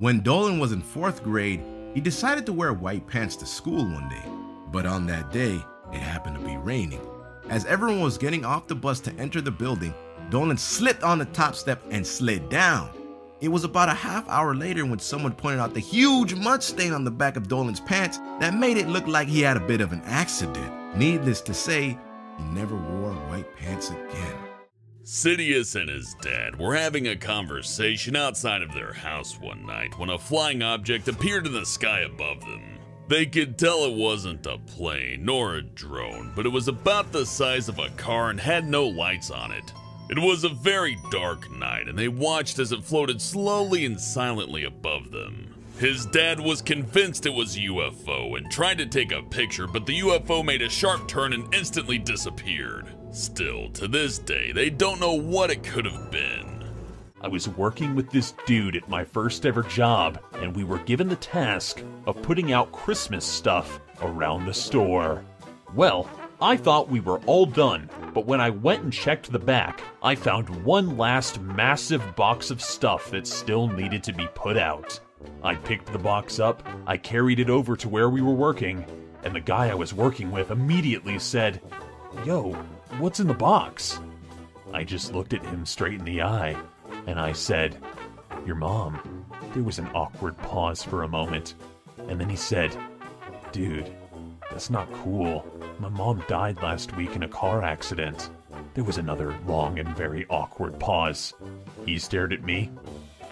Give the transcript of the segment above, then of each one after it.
When Dolan was in 4th grade, he decided to wear white pants to school one day. But on that day, it happened to be raining. As everyone was getting off the bus to enter the building, Dolan slipped on the top step and slid down. It was about a half hour later when someone pointed out the huge mud stain on the back of Dolan's pants that made it look like he had a bit of an accident. Needless to say, he never wore white pants again. Sidious and his dad were having a conversation outside of their house one night when a flying object appeared in the sky above them. They could tell it wasn't a plane nor a drone, but it was about the size of a car and had no lights on it. It was a very dark night, and they watched as it floated slowly and silently above them. His dad was convinced it was a UFO and tried to take a picture, but the UFO made a sharp turn and instantly disappeared. Still, to this day, they don't know what it could have been. I was working with this dude at my first ever job, and we were given the task of putting out Christmas stuff around the store. Well, I thought we were all done, but when I went and checked the back, I found one last massive box of stuff that still needed to be put out. I picked the box up, I carried it over to where we were working, and the guy I was working with immediately said, "Yo, what's in the box?" I just looked at him straight in the eye, and I said, "Your mom." There was an awkward pause for a moment, and then he said, "Dude, that's not cool. My mom died last week in a car accident." There was another long and very awkward pause. He stared at me,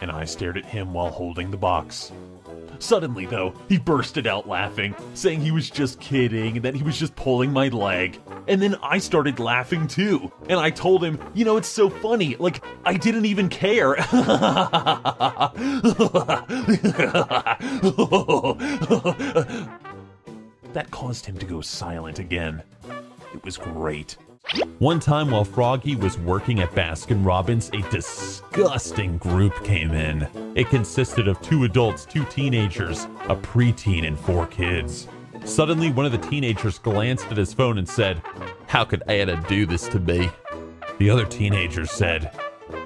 and I stared at him while holding the box. Suddenly, though, he bursted out laughing, saying he was just kidding and that he was just pulling my leg. And then I started laughing too, and I told him, "You know, it's so funny, like, I didn't even care." That caused him to go silent again. It was great. One time while Froggy was working at Baskin-Robbins, a disgusting group came in. It consisted of 2 adults, 2 teenagers, a preteen, and 4 kids. Suddenly, one of the teenagers glanced at his phone and said, "How could Anna do this to me?" The other teenager said,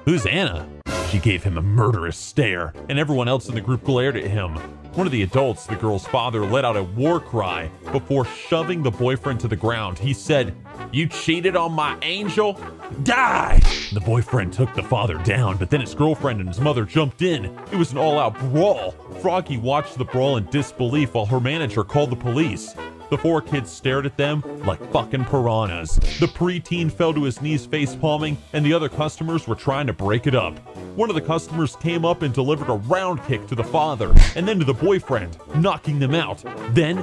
"Who's Anna?" She gave him a murderous stare, and everyone else in the group glared at him. One of the adults, the girl's father, let out a war cry. Before shoving the boyfriend to the ground, he said, "You cheated on my angel? Die!" The boyfriend took the father down, but then his girlfriend and his mother jumped in. It was an all-out brawl. Froggy watched the brawl in disbelief while her manager called the police. The 4 kids stared at them like fucking piranhas. The preteen fell to his knees face palming, and the other customers were trying to break it up. One of the customers came up and delivered a round kick to the father, and then to the boyfriend, knocking them out. Then,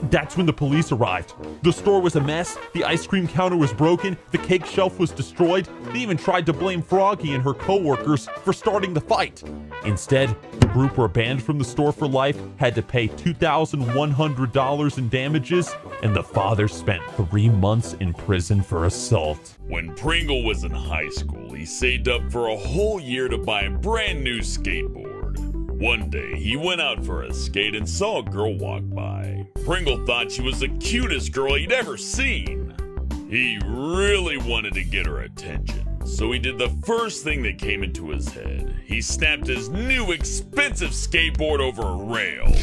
that's when the police arrived. The store was a mess, the ice cream counter was broken, the cake shelf was destroyed. They even tried to blame Froggy and her co-workers for starting the fight. Instead, the group were banned from the store for life, had to pay $2,100 in damages, and the father spent 3 months in prison for assault. When Pringle was in high school, he saved up for a whole year to buy a brand new skateboard. One day, he went out for a skate and saw a girl walk by. Pringle thought she was the cutest girl he'd ever seen. He really wanted to get her attention, so he did the first thing that came into his head. He snapped his new expensive skateboard over a rail.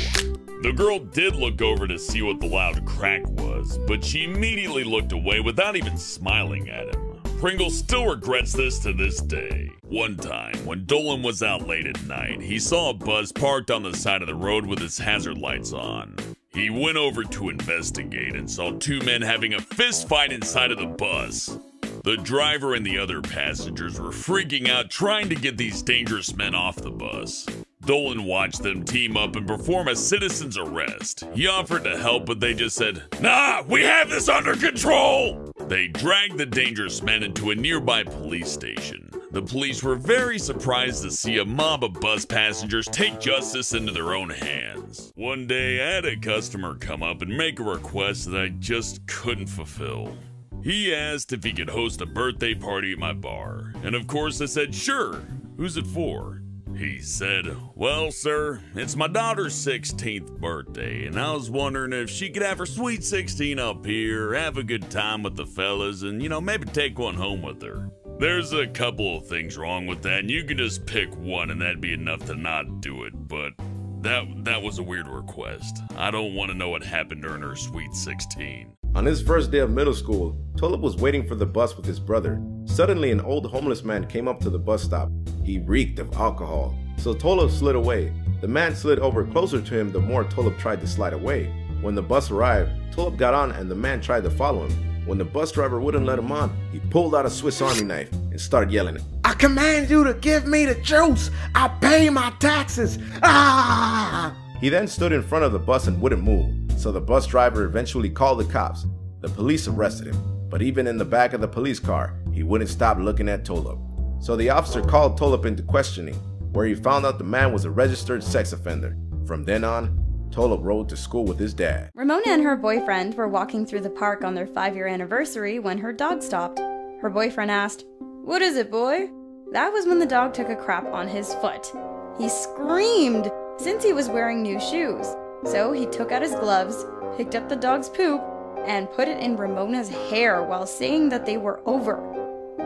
The girl did look over to see what the loud crack was, but she immediately looked away without even smiling at him. Pringle still regrets this to this day. One time, when Dolan was out late at night, he saw a bus parked on the side of the road with its hazard lights on. He went over to investigate and saw 2 men having a fist fight inside of the bus. The driver and the other passengers were freaking out trying to get these dangerous men off the bus. Dolan watched them team up and perform a citizen's arrest. He offered to help, but they just said, "Nah, we have this under control!" They dragged the dangerous men into a nearby police station. The police were very surprised to see a mob of bus passengers take justice into their own hands. One day, I had a customer come up and make a request that I just couldn't fulfill. He asked if he could host a birthday party at my bar, and of course I said, "Sure, who's it for?" He said, "Well, sir, it's my daughter's 16th birthday, and I was wondering if she could have her sweet 16 up here, have a good time with the fellas, and, maybe take one home with her." There's a couple of things wrong with that, and you can just pick one and that'd be enough to not do it, but that was a weird request. I don't want to know what happened during her sweet 16. On his first day of middle school, Tolop was waiting for the bus with his brother. Suddenly, an old homeless man came up to the bus stop. He reeked of alcohol, so Tolop slid away. The man slid over closer to him the more Tolop tried to slide away. When the bus arrived, Tolop got on and the man tried to follow him. When the bus driver wouldn't let him on, he pulled out a Swiss Army knife and started yelling, "I command you to give me the juice! I pay my taxes! Ah!" He then stood in front of the bus and wouldn't move, so the bus driver eventually called the cops. The police arrested him, but even in the back of the police car, he wouldn't stop looking at Tolop. So the officer called Tolop into questioning, where he found out the man was a registered sex offender. From then on, Tolop rode to school with his dad. Ramona and her boyfriend were walking through the park on their 5-year anniversary when her dog stopped. Her boyfriend asked, "What is it, boy?" That was when the dog took a crap on his foot. He screamed since he was wearing new shoes. So he took out his gloves, picked up the dog's poop, and put it in Ramona's hair while saying that they were over.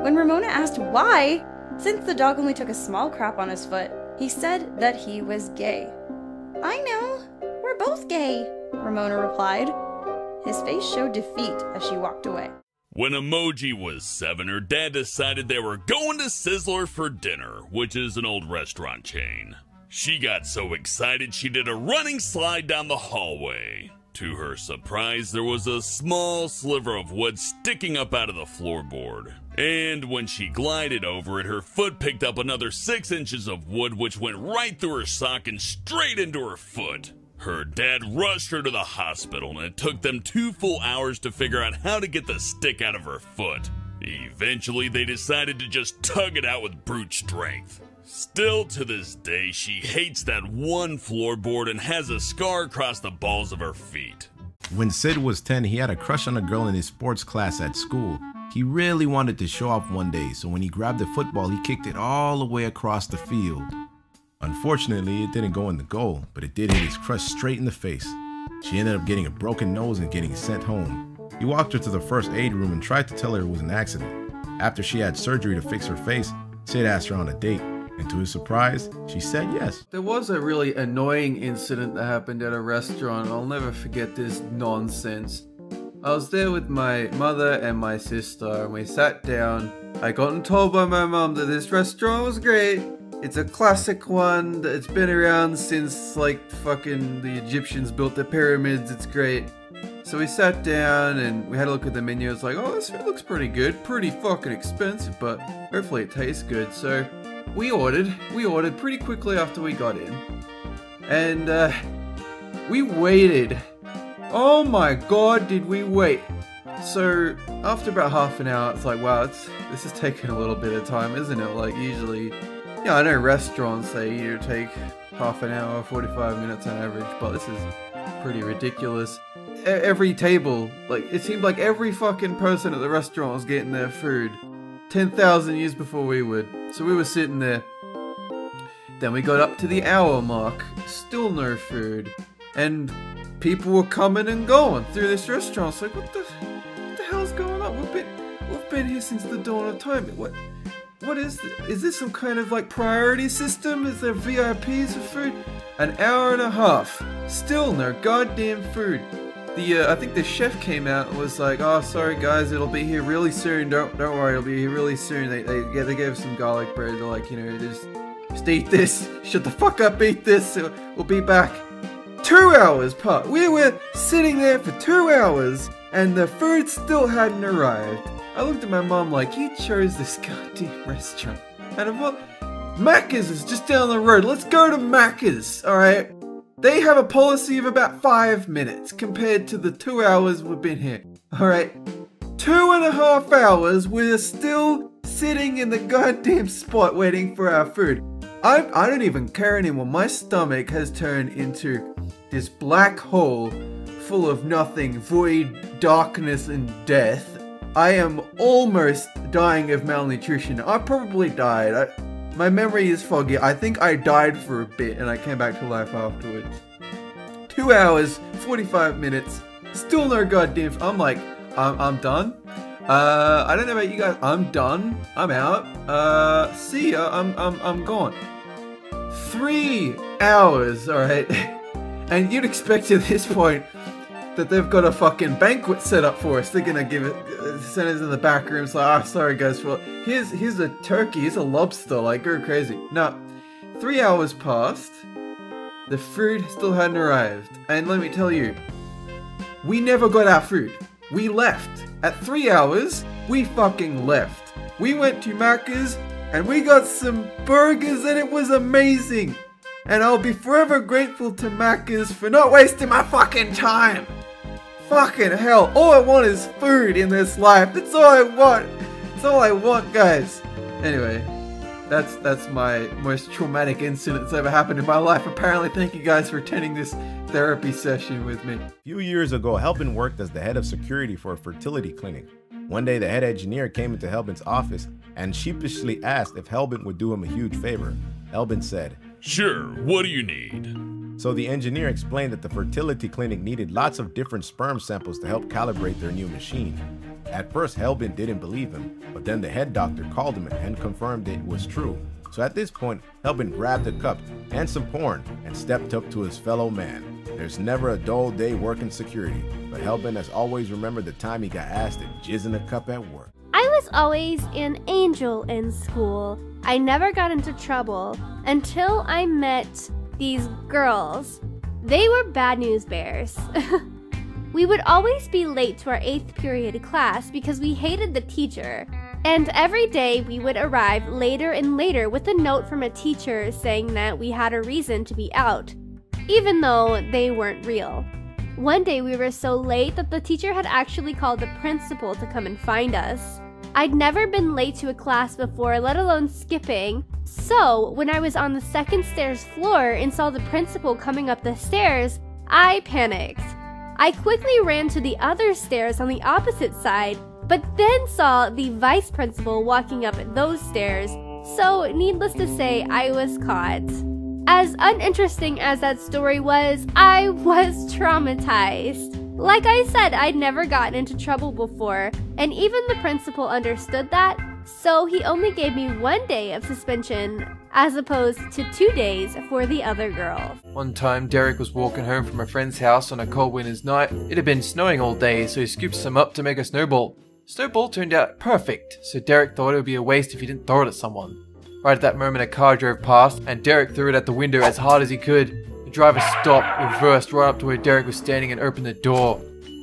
When Ramona asked why, since the dog only took a small crap on his foot, he said that he was gay. "I know. We're both gay," Ramona replied. His face showed defeat as she walked away. When Emoji was 7, her dad decided they were going to Sizzler for dinner, which is an old restaurant chain. She got so excited she did a running slide down the hallway. To her surprise, there was a small sliver of wood sticking up out of the floorboard. And when she glided over it, her foot picked up another 6 inches of wood, which went right through her sock and straight into her foot. Her dad rushed her to the hospital, and it took them 2 full hours to figure out how to get the stick out of her foot. Eventually, they decided to just tug it out with brute strength. Still to this day, she hates that one floorboard and has a scar across the balls of her feet. When Sid was 10, he had a crush on a girl in his sports class at school. He really wanted to show off one day, so when he grabbed the football, he kicked it all the way across the field. Unfortunately, it didn't go in the goal, but it did hit his crush straight in the face. She ended up getting a broken nose and getting sent home. He walked her to the first aid room and tried to tell her it was an accident. After she had surgery to fix her face, Sid asked her on a date, and to his surprise, she said yes. There was a really annoying incident that happened at a restaurant. I'll never forget this nonsense. I was there with my mother and my sister, and we sat down. I gotten told by my mom that this restaurant was great. It's a classic one. It's been around since like fucking the Egyptians built the pyramids. It's great. So we sat down and we had a look at the menu. It's like, oh, this food looks pretty good. Pretty fucking expensive, but hopefully it tastes good. So we ordered pretty quickly after we got in. And we waited. Oh my god, did we wait. So after about half an hour, it's like, wow, this is taking a little bit of time, isn't it? Like usually, yeah, I know restaurants, they either take half an hour, 45 minutes on average, but this is pretty ridiculous. Every table, like, it seemed like every fucking person at the restaurant was getting their food 10,000 years before we would. So we were sitting there. Then we got up to the hour mark, still no food. And people were coming and going through this restaurant. It's like, what the hell's going on? We've been here since the dawn of time. What is this? Is this some kind of like priority system? Is there VIPs for food? An hour and a half, still no goddamn food. I think the chef came out and was like, "Oh, sorry guys, it'll be here really soon. Don't worry, it'll be here really soon." They gave us some garlic bread. They're like, you know, just eat this. Shut the fuck up, eat this. We'll be back. 2 hours passed. We were sitting there for 2 hours, and the food still hadn't arrived. I looked at my mom like, you chose this goddamn restaurant. And I thought, Macca's is just down the road. Let's go to Macca's, alright? They have a policy of about 5 minutes compared to the 2 hours we've been here. Alright? 2.5 hours, we're still sitting in the goddamn spot waiting for our food. I don't even care anymore. My stomach has turned into this black hole full of nothing, void, darkness, and death. I am almost dying of malnutrition. I probably died. My memory is foggy. I think I died for a bit and I came back to life afterwards. 2 hours, 45 minutes, still no goddamn... I'm like, I'm done. I don't know about you guys. I'm done. I'm out. See ya. I'm gone. 3 hours, alright? And you'd expect at this point that they've got a fucking banquet set up for us. They're gonna give it, send us in the back room. It's like, sorry guys, here's a turkey, here's a lobster, like, go crazy. No, 3 hours passed, the food still hadn't arrived, and let me tell you, we never got our food. We left. At 3 hours, we fucking left. We went to Macca's, and we got some burgers, and it was amazing. And I'll be forever grateful to Macca's for not wasting my fucking time. Fucking hell, all I want is food in this life. That's all I want. That's all I want, guys. Anyway, that's my most traumatic incident that's ever happened in my life. Apparently, thank you guys for attending this therapy session with me. A few years ago, Helbin worked as the head of security for a fertility clinic. One day, the head engineer came into Helbin's office and sheepishly asked if Helbin would do him a huge favor. Helbin said, "Sure, what do you need?" So the engineer explained that the fertility clinic needed lots of different sperm samples to help calibrate their new machine. At first, Helbin didn't believe him, but then the head doctor called him and confirmed it was true. So at this point, Helbin grabbed a cup and some porn and stepped up to his fellow man. There's never a dull day working security, but Helbin has always remembered the time he got asked to jizz in a cup at work. I was always an angel in school. I never got into trouble until I met these girls. They were bad news bears. We would always be late to our 8th period class because we hated the teacher. And every day we would arrive later and later with a note from a teacher saying that we had a reason to be out, even though they weren't real. One day we were so late that the teacher had actually called the principal to come and find us. I'd never been late to a class before, let alone skipping, so when I was on the 2nd stairs floor and saw the principal coming up the stairs, I panicked. I quickly ran to the other stairs on the opposite side, but then saw the vice principal walking up those stairs, so needless to say, I was caught. As uninteresting as that story was, I was traumatized. Like I said, I'd never gotten into trouble before, and even the principal understood that, so he only gave me 1 day of suspension as opposed to 2 days for the other girls. One time, Derek was walking home from a friend's house on a cold winter's night. It had been snowing all day, so he scooped some up to make a snowball. Snowball turned out perfect, so Derek thought it would be a waste if he didn't throw it at someone. Right at that moment, a car drove past, and Derek threw it at the window as hard as he could. The driver stopped, reversed right up to where Derek was standing and opened the door.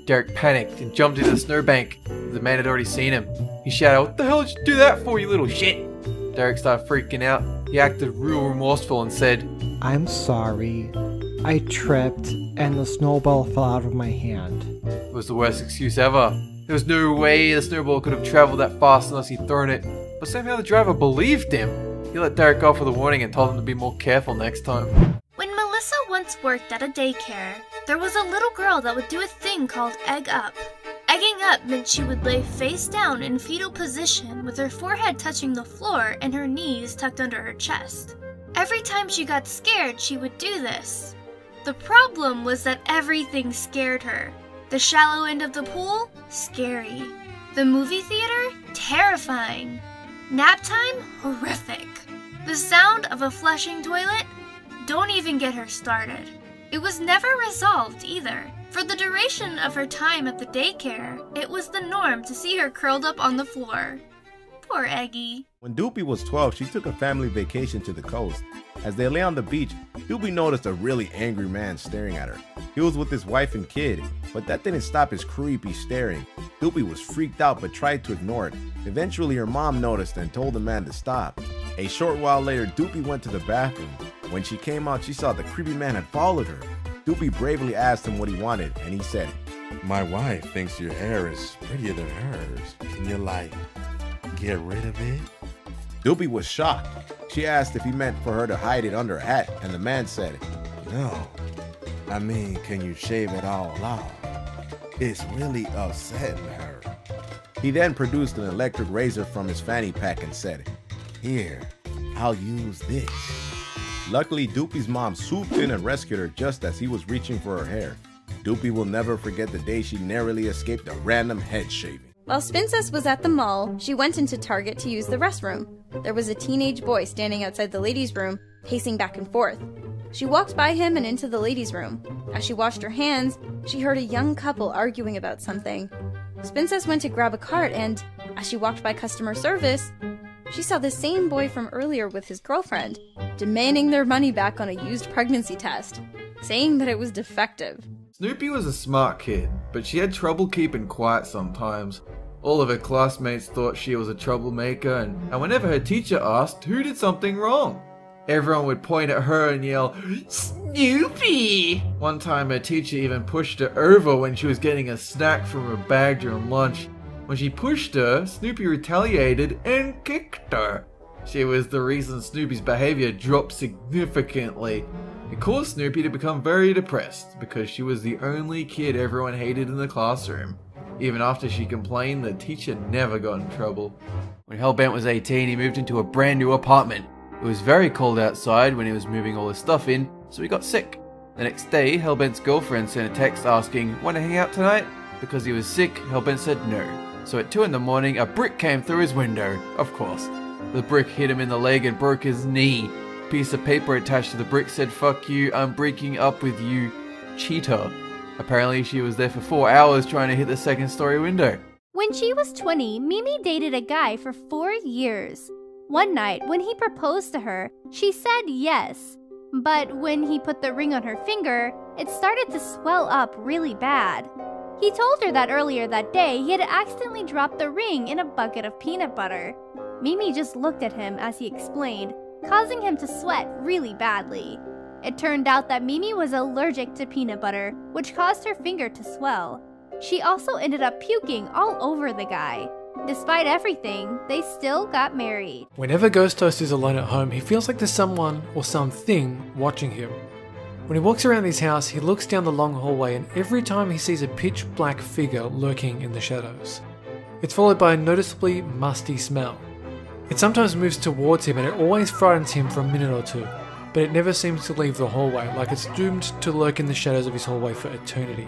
Derek panicked and jumped into the snowbank. The man had already seen him. He shouted, "What the hell did you do that for, you little shit?" Derek started freaking out. He acted real remorseful and said, "I'm sorry. I tripped and the snowball fell out of my hand." It was the worst excuse ever. There was no way the snowball could have traveled that fast unless he'd thrown it. But somehow the driver believed him. He let Derek off with a warning and told him to be more careful next time. When Melissa once worked at a daycare, there was a little girl that would do a thing called egg up. Egging up meant she would lay face down in fetal position with her forehead touching the floor and her knees tucked under her chest. Every time she got scared, she would do this. The problem was that everything scared her. The shallow end of the pool? Scary. The movie theater? Terrifying. Nap time? Horrific. The sound of a flushing toilet? Don't even get her started. It was never resolved either. For the duration of her time at the daycare, it was the norm to see her curled up on the floor. Poor Eggie. When Doopy was 12, she took a family vacation to the coast. As they lay on the beach, Doopy noticed a really angry man staring at her. He was with his wife and kid, but that didn't stop his creepy staring. Doopy was freaked out but tried to ignore it. Eventually her mom noticed and told the man to stop. A short while later, Doopy went to the bathroom. When she came out, she saw the creepy man had followed her. Doopy bravely asked him what he wanted, and he said, "My wife thinks your hair is prettier than hers. Can you, get rid of it?" Doopy was shocked. She asked if he meant for her to hide it under a hat, and the man said, "No. I mean, can you shave it all off? It's really upsetting her." He then produced an electric razor from his fanny pack and said, "Here, I'll use this." Luckily, Doopy's mom swooped in and rescued her just as he was reaching for her hair. Doopy will never forget the day she narrowly escaped a random head shaving. While Spincess was at the mall, she went into Target to use the restroom. There was a teenage boy standing outside the ladies' room, pacing back and forth. She walked by him and into the ladies' room. As she washed her hands, she heard a young couple arguing about something. Spincess went to grab a cart and, as she walked by customer service, she saw the same boy from earlier with his girlfriend, demanding their money back on a used pregnancy test, saying that it was defective. Snoopy was a smart kid, but she had trouble keeping quiet sometimes. All of her classmates thought she was a troublemaker, and whenever her teacher asked who did something wrong, everyone would point at her and yell, "Snoopy!" One time her teacher even pushed her over when she was getting a snack from her bag during lunch. When she pushed her, Snoopy retaliated and kicked her. She was the reason Snoopy's behavior dropped significantly. It caused Snoopy to become very depressed because she was the only kid everyone hated in the classroom. Even after she complained, the teacher never got in trouble. When Hellbent was 18, he moved into a brand new apartment. It was very cold outside when he was moving all his stuff in, so he got sick. The next day, Hellbent's girlfriend sent a text asking, "Want to hang out tonight?" Because he was sick, Hellbent said no. So at 2 in the morning, a brick came through his window. Of course. The brick hit him in the leg and broke his knee. A piece of paper attached to the brick said, "Fuck you, I'm breaking up with you, cheater." Apparently she was there for 4 hours trying to hit the second-story window. When she was 20, Mimi dated a guy for 4 years. One night, when he proposed to her, she said yes. But when he put the ring on her finger, it started to swell up really bad. He told her that earlier that day he had accidentally dropped the ring in a bucket of peanut butter. Mimi just looked at him as he explained, causing him to sweat really badly. It turned out that Mimi was allergic to peanut butter, which caused her finger to swell. She also ended up puking all over the guy. Despite everything, they still got married. Whenever Ghost Toast is alone at home, he feels like there's someone or something watching him. When he walks around his house, he looks down the long hallway and every time he sees a pitch black figure lurking in the shadows. It's followed by a noticeably musty smell. It sometimes moves towards him and it always frightens him for a minute or two, but it never seems to leave the hallway, like it's doomed to lurk in the shadows of his hallway for eternity.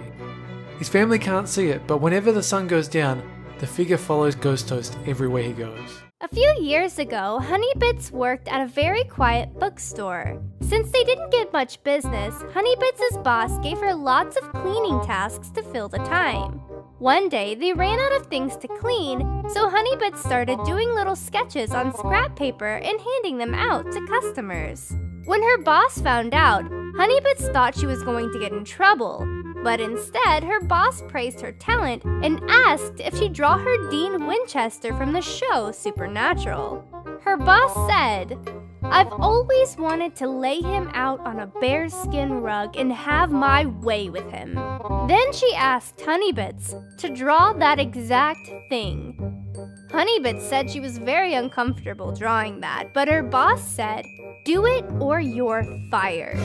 His family can't see it, but whenever the sun goes down, the figure follows Ghost Toast everywhere he goes. A few years ago, Honeybits worked at a very quiet bookstore. Since they didn't get much business, Honeybits' boss gave her lots of cleaning tasks to fill the time. One day, they ran out of things to clean, so Honeybits started doing little sketches on scrap paper and handing them out to customers. When her boss found out, Honeybits thought she was going to get in trouble, but instead, her boss praised her talent and asked if she'd draw her Dean Winchester from the show Supernatural. Her boss said, "I've always wanted to lay him out on a bearskin rug and have my way with him." Then she asked Honeybits to draw that exact thing. Honeybits said she was very uncomfortable drawing that, but her boss said, "Do it or you're fired."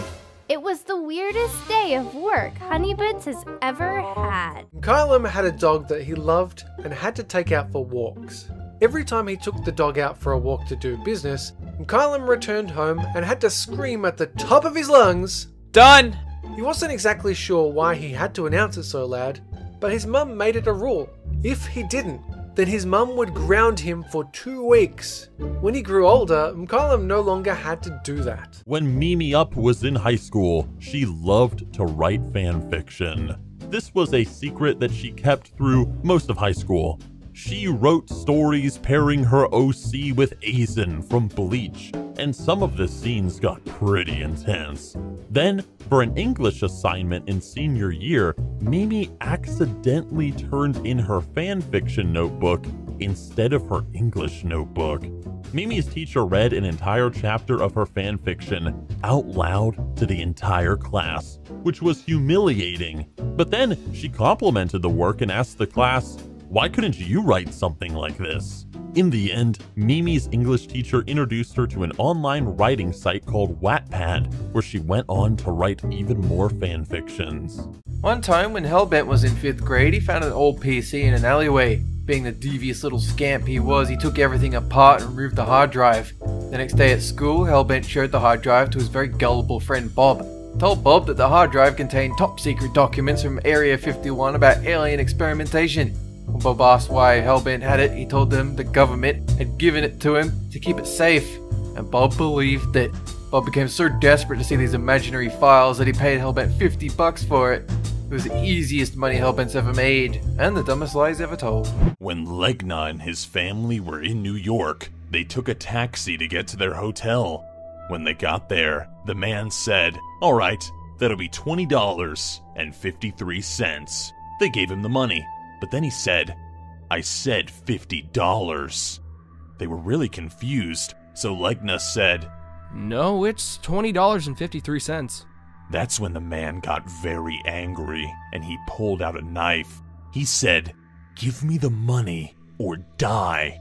It was the weirdest day of work Honeybits has ever had. Kylam had a dog that he loved and had to take out for walks. Every time he took the dog out for a walk to do business, Kylam returned home and had to scream at the top of his lungs, "Done!" He wasn't exactly sure why he had to announce it so loud, but his mum made it a rule. If he didn't, then his mum would ground him for 2 weeks. When he grew older, Kylam no longer had to do that. When Mimi Up was in high school, she loved to write fan fiction. This was a secret that she kept through most of high school. She wrote stories pairing her OC with Aizen from Bleach, and some of the scenes got pretty intense. Then, for an English assignment in senior year, Mimi accidentally turned in her fanfiction notebook instead of her English notebook. Mimi's teacher read an entire chapter of her fanfiction out loud to the entire class, which was humiliating. But then she complimented the work and asked the class, "Why couldn't you write something like this?" In the end, Mimi's English teacher introduced her to an online writing site called Wattpad, where she went on to write even more fanfictions. One time when Hellbent was in 5th grade, he found an old PC in an alleyway. Being the devious little scamp he was, he took everything apart and removed the hard drive. The next day at school, Hellbent showed the hard drive to his very gullible friend Bob. Told Bob that the hard drive contained top secret documents from Area 51 about alien experimentation. When Bob asked why Hellbent had it, he told them the government had given it to him to keep it safe, and Bob believed it. Bob became so desperate to see these imaginary files that he paid Hellbent $50 for it. It was the easiest money Hellbent's ever made, and the dumbest lies ever told. When Legna and his family were in New York, they took a taxi to get to their hotel. When they got there, the man said, "All right, that'll be $20.53. They gave him the money, but then he said, "I said $50. They were really confused, so Legna said, "No, it's $20.53. That's when the man got very angry, and he pulled out a knife. He said, "Give me the money or die."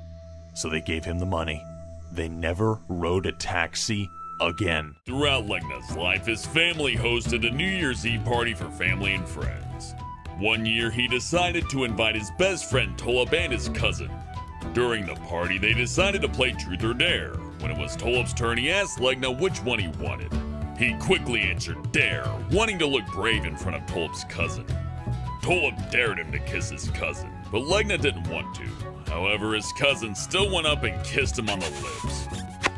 So they gave him the money. They never rode a taxi again. Throughout Legna's life, his family hosted a New Year's Eve party for family and friends. One year, he decided to invite his best friend Tolop and his cousin. During the party, they decided to play Truth or Dare. When it was Tolop's turn, he asked Legna which one he wanted. He quickly answered Dare, wanting to look brave in front of Tolop's cousin. Tolop dared him to kiss his cousin, but Legna didn't want to. However, his cousin still went up and kissed him on the lips.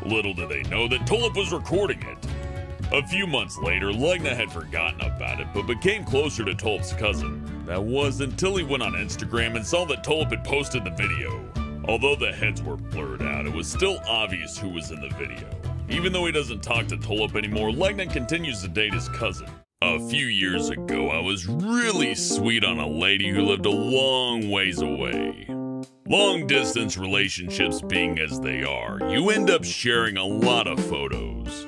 Little did they know that Tolop was recording it. A few months later, Legna had forgotten about it, but became closer to Tolop's cousin. That was until he went on Instagram and saw that Tolop had posted the video. Although the heads were blurred out, it was still obvious who was in the video. Even though he doesn't talk to Tolop anymore, Legna continues to date his cousin. A few years ago, I was really sweet on a lady who lived a long ways away. Long-distance relationships being as they are, you end up sharing a lot of photos.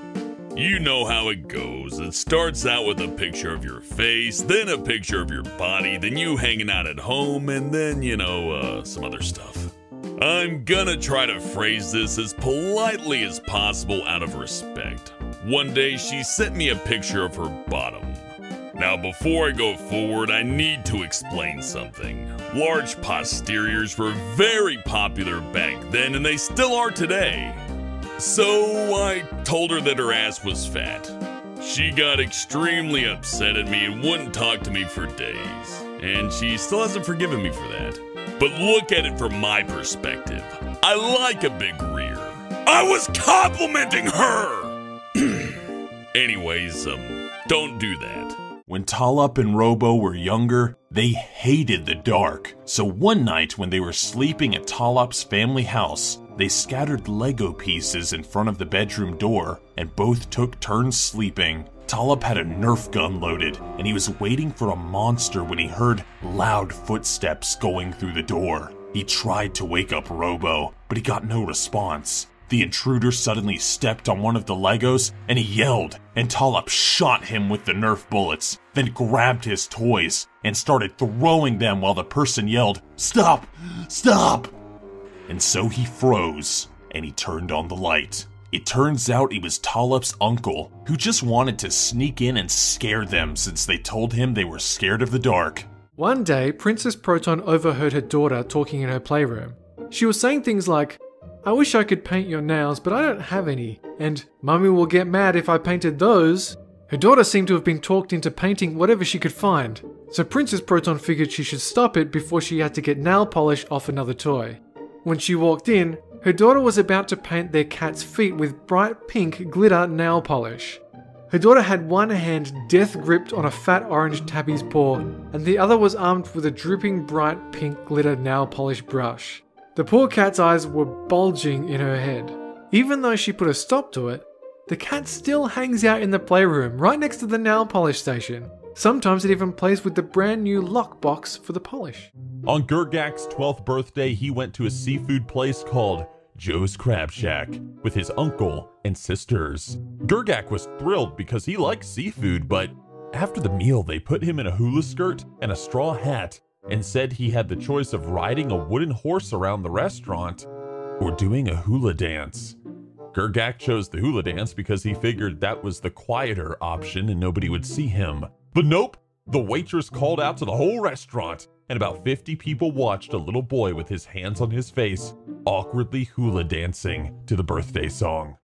You know how it goes. It starts out with a picture of your face, then a picture of your body, then you hanging out at home, and then, some other stuff. I'm gonna try to phrase this as politely as possible out of respect. One day, she sent me a picture of her bottom. Now, before I go forward, I need to explain something. Large posteriors were very popular back then, and they still are today. So I told her that her ass was fat. She got extremely upset at me and wouldn't talk to me for days. And she still hasn't forgiven me for that. But look at it from my perspective. I like a big rear. I was complimenting her! Anyways, don't do that. When Tolop and Robo were younger, they hated the dark. So one night when they were sleeping at Tolop's family house, they scattered Lego pieces in front of the bedroom door and both took turns sleeping. Tolop had a Nerf gun loaded, and he was waiting for a monster when he heard loud footsteps going through the door. He tried to wake up Robo, but he got no response. The intruder suddenly stepped on one of the Legos, and he yelled, and Tolop shot him with the Nerf bullets, then grabbed his toys and started throwing them while the person yelled, "Stop! Stop!" And so he froze, and he turned on the light. It turns out it was Tolop's uncle, who just wanted to sneak in and scare them since they told him they were scared of the dark. One day, Princess Proton overheard her daughter talking in her playroom. She was saying things like, "I wish I could paint your nails, but I don't have any," and "Mummy will get mad if I painted those." Her daughter seemed to have been talked into painting whatever she could find, so Princess Proton figured she should stop it before she had to get nail polish off another toy. When she walked in, her daughter was about to paint their cat's feet with bright pink glitter nail polish. Her daughter had one hand death gripped on a fat orange tabby's paw, and the other was armed with a dripping bright pink glitter nail polish brush. The poor cat's eyes were bulging in her head. Even though she put a stop to it, the cat still hangs out in the playroom right next to the nail polish station. Sometimes it even plays with the brand new lockbox for the polish. On Gergak's 12th birthday, he went to a seafood place called Joe's Crab Shack with his uncle and sisters. Gergak was thrilled because he liked seafood, but after the meal, they put him in a hula skirt and a straw hat and said he had the choice of riding a wooden horse around the restaurant or doing a hula dance. Gergak chose the hula dance because he figured that was the quieter option and nobody would see him. But nope, the waitress called out to the whole restaurant, and about 50 people watched a little boy with his hands on his face awkwardly hula dancing to the birthday song.